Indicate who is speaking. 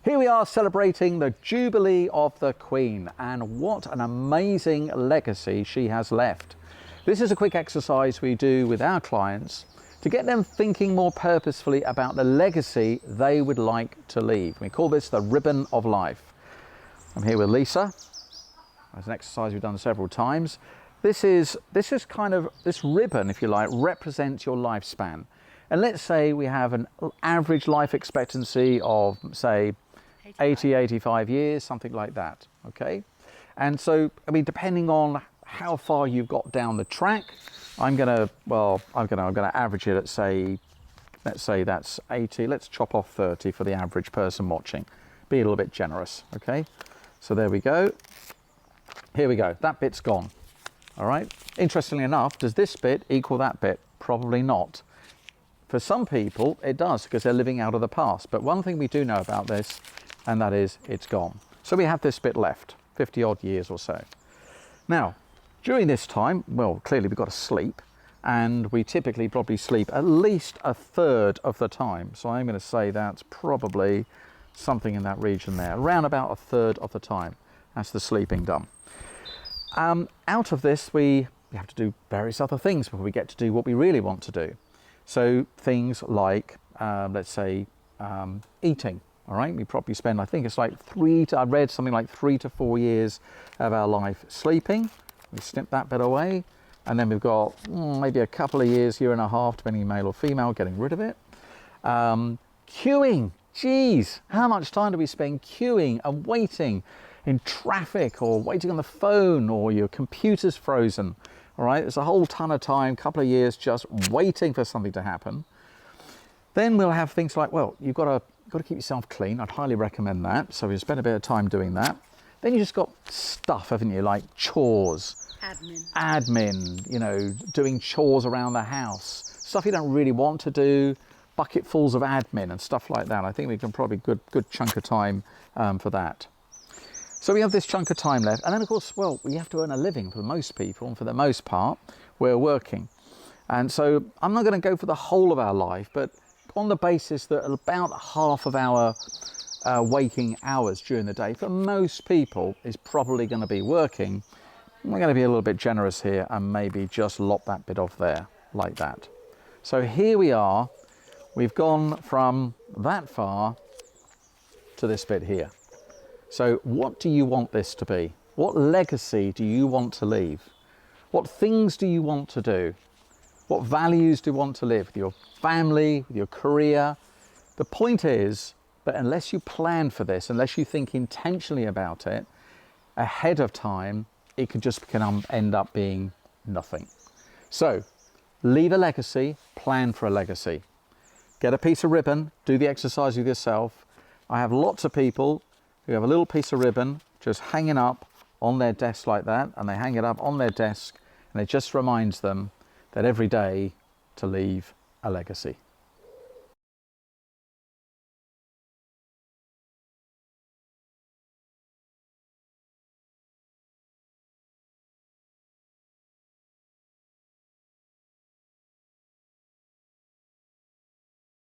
Speaker 1: Here we are celebrating the Jubilee of the Queen, and what an amazing legacy she has left. This is a quick exercise we do with our clients to get them thinking more purposefully about the legacy they would like to leave. We call this the ribbon of life. I'm here with Lisa. It's an exercise we've done several times. This ribbon, if you like, represents your lifespan. And let's say we have an average life expectancy of, say, 80, 85 years, something like that, okay? And so, I mean, depending on how far you've got down the track, I'm gonna average it at, say, let's say that's 80, let's chop off 30 for the average person watching. Be a little bit generous, okay? So there we go. Here we go, that bit's gone, all right? Interestingly enough, does this bit equal that bit? Probably not. For some people, it does, because they're living out of the past. But one thing we do know about this, and that is it's gone. So we have this bit left, 50 odd years or so. Now, during this time, well, clearly we've got to sleep, and we typically probably sleep at least a third of the time. So I'm going to say that's probably something in that region there, around about a third of the time. That's the sleeping done. Out of this, we have to do various other things before we get to do what we really want to do. So things like, let's say, eating. All right, we probably spend, I think it's like I read something like 3 to 4 years of our life sleeping. We snip that bit away. And then we've got maybe a couple of years, year and a half, depending male or female, getting rid of it. Queuing, geez, how much time do we spend queuing and waiting in traffic, or waiting on the phone, or your computer's frozen? All right, there's a whole ton of time, couple of years just waiting for something to happen. Then we'll have things like, well, you've got to keep yourself clean. I'd highly recommend that. So we spend a bit of time doing that. Then you just got stuff, haven't you? Like chores. Admin, you know, doing chores around the house. Stuff you don't really want to do. Bucketfuls of admin and stuff like that. I think we can probably good chunk of time for that. So we have this chunk of time left. And then, of course, well, we have to earn a living for most people. And for the most part, we're working. And so I'm not going to go for the whole of our life, but on the basis that about half of our waking hours during the day, for most people, is probably going to be working. We're going to be a little bit generous here and maybe just lop that bit off there, like that. So here we are. We've gone from that far to this bit here. So what do you want this to be? What legacy do you want to leave? What things do you want to do? What values do you want to live with your family, with your career? The point is that unless you plan for this, unless you think intentionally about it ahead of time, it can just end up being nothing. So leave a legacy, plan for a legacy. Get a piece of ribbon, do the exercise with yourself. I have lots of people who have a little piece of ribbon just hanging up on their desk like that, and they hang it up on their desk, and it just reminds them that every day to leave a legacy.